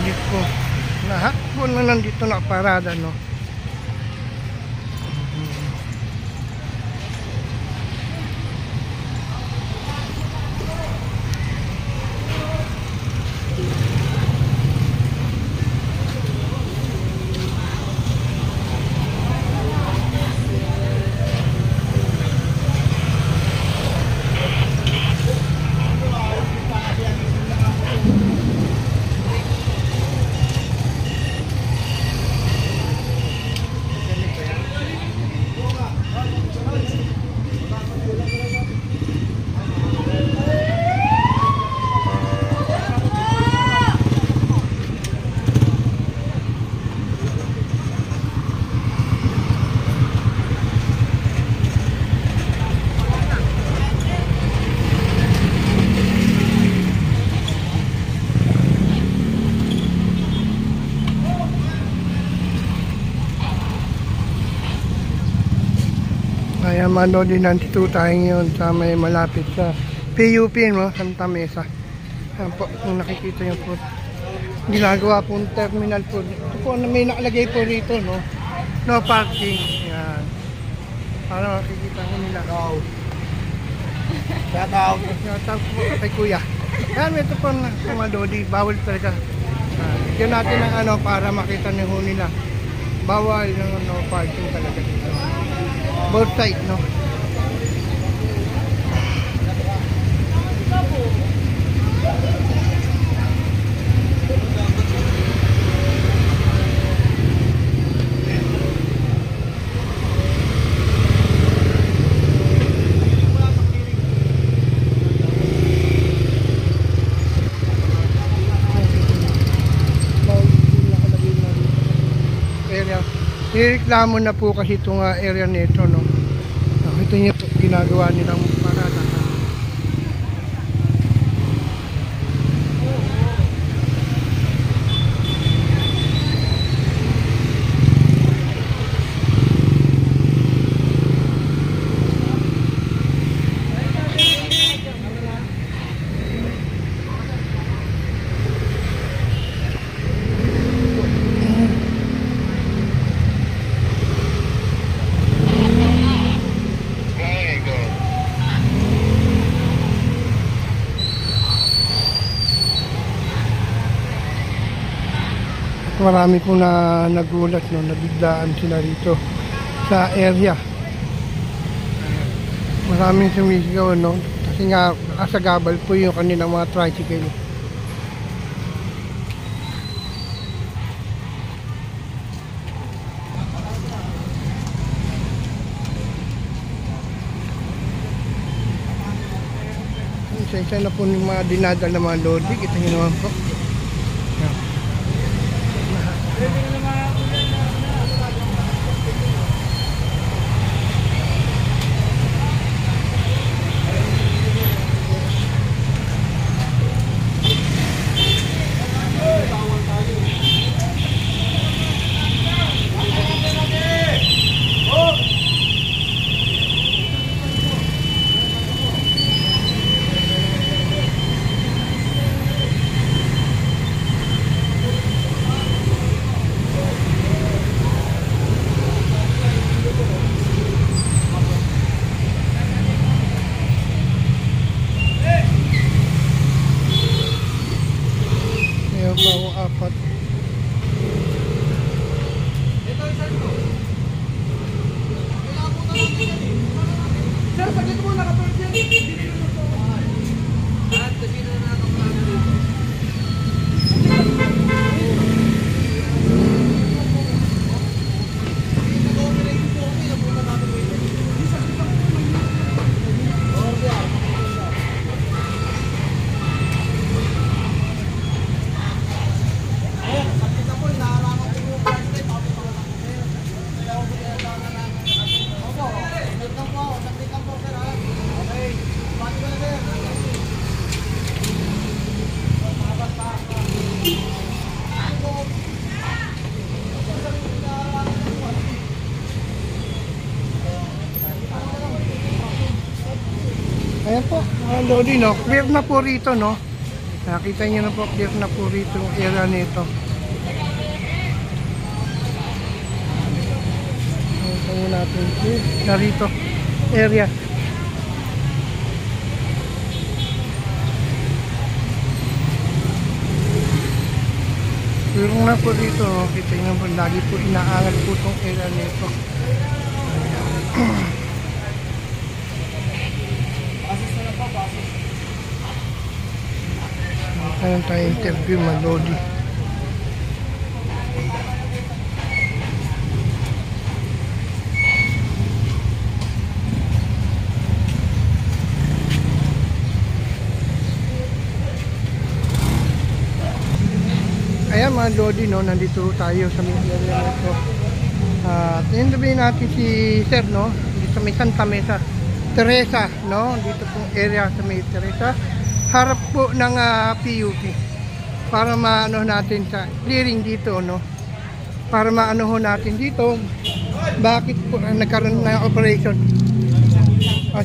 jeep ko. Lahat po na nandito nakaparada, no? Ayan, mano din nandito tayo ngayon sa may malapit sa PUP, no? Santa Mesa. Ayan po, kung nakikita nyo po, ginagawa po yung terminal po. Ito po, may nakalagay po rito, no? No parking. Ayan. Para makikita nyo nila. Shout out. Shout out po kay Kuya. Ayan, ito po mga Lodi, bawal talaga. Bigyan natin ng ano para makita nyo nila. Bawal ng no parking talaga dito. Both side, no? Nireklamo na po kasi itong area nito, no? Ito niya po ginagawa nilang parada. Marami po na nagulat, no, nabiglaan sila rito sa area. Maraming sumisigaw, no, kasi nga asagabal po yung kanilang mga tricycle. Isa-isa na po yung mga dinadala na mga lodi, kita nyo naman po. Apat. Sir, saglit mo nakapag yan. Ayan po, Lodi, no? Clear na po rito, no? Nakita nyo na po, clear na po rito yung area nito. Nakita nyo natin na rito area. Pero na po dito, kita nyo po, lagi po inaangal po itong area nito. Ayan tayo interview, Malodi. Ayan mga Lodi, no, nandito tayo sa may area nito. Tindabihin natin si Sir, no, dito sa may Santa Mesa, Teresa, no, dito pong area sa may Teresa. Harap po ng PUP para maano natin sa clearing dito, no, para maano natin dito bakit po nagkaroon ng operation.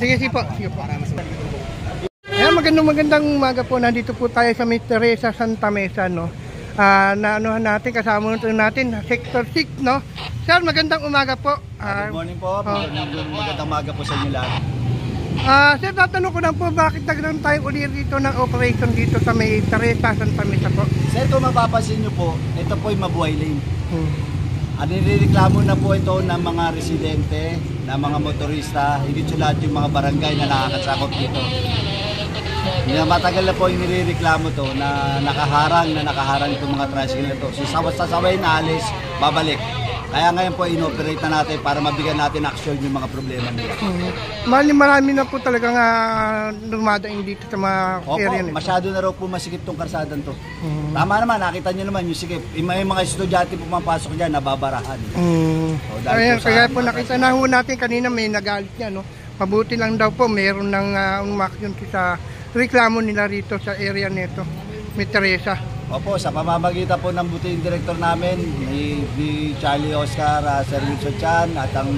Sige po. Ayan, magandang umaga po. Nandito po tayo sa may Teresa, Santa Mesa, no. Naanohan natin, kasama natin Sector 6, no. Sir, magandang umaga po. Good morning po. Magandang umaga po sa inyo lahat. Sir, tatanong ko lang po, bakit nagkaroon tayo ulit dito ng operation dito sa may Teresa, Santa Mesa po? Sir, kung mapapansin nyo po, ito po ay mabuhay lane. Nirereklamo na po ito ng mga residente, ng mga motorista, higit sa lahat yung mga barangay na nakakasakop dito. Matagal na po yung nirereklamo to na nakaharang itong mga tricycle na to. Sasaway na alis, babalik. Kaya ngayon po inoperate na natin para mabigyan natin action yung mga problema nila. Marami na po talagang dumadaing dito sa mga area nito. Masyado na raw po masikip tong karsadan to. Tama naman, nakita nyo naman yung sikip. May mga estudyante po pumapasok dyan, nababarahan. Kaya po nakita na ho natin kanina, may nagalit niya, no? Mabuti lang daw po, meron ng umaksyon sa reklamo nila rito sa area nito, may Teresa. Opo, sa pamamagitan po ng buting director namin, ni Charlie Oscar, Sir Wilson Chan, at ang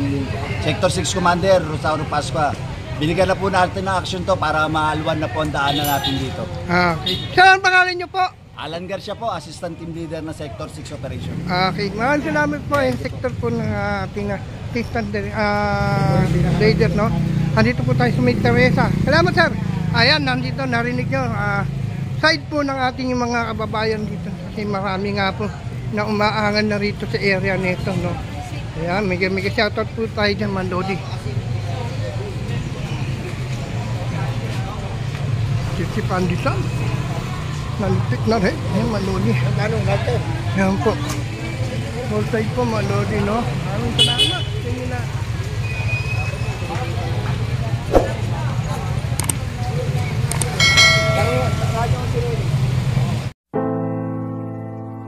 Sector 6 Commander, Rosario Pascua. Binigyan na po natin ng action to para maalwan na po ang daanan natin dito. Okay. Sir, ang pangalan nyo po? Alan Garcia po, Assistant Team Leader ng Sector 6 Operation. Okay, maraming salamat po yung sector po ng ating assistant leader, no? Nandito po tayo sa may Teresa. Salamat, sir. Ayan, nandito, narinig nyo. Side po ng ating mga kababayan dito kasi marami nga po na umaangan na rito sa area nito, no. Ayan, may shoutout po tayo dyan, Malodi. Si Pandisal nalipit na rin. Ayan, Malodi. Ayan po, all side po, Malodi, no. Maraming salamat. Tingin na.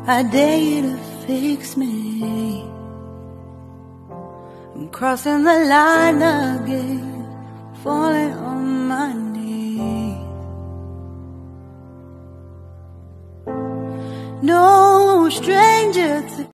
I dare you to fix me. I'm crossing the line again, falling on my knees. No stranger to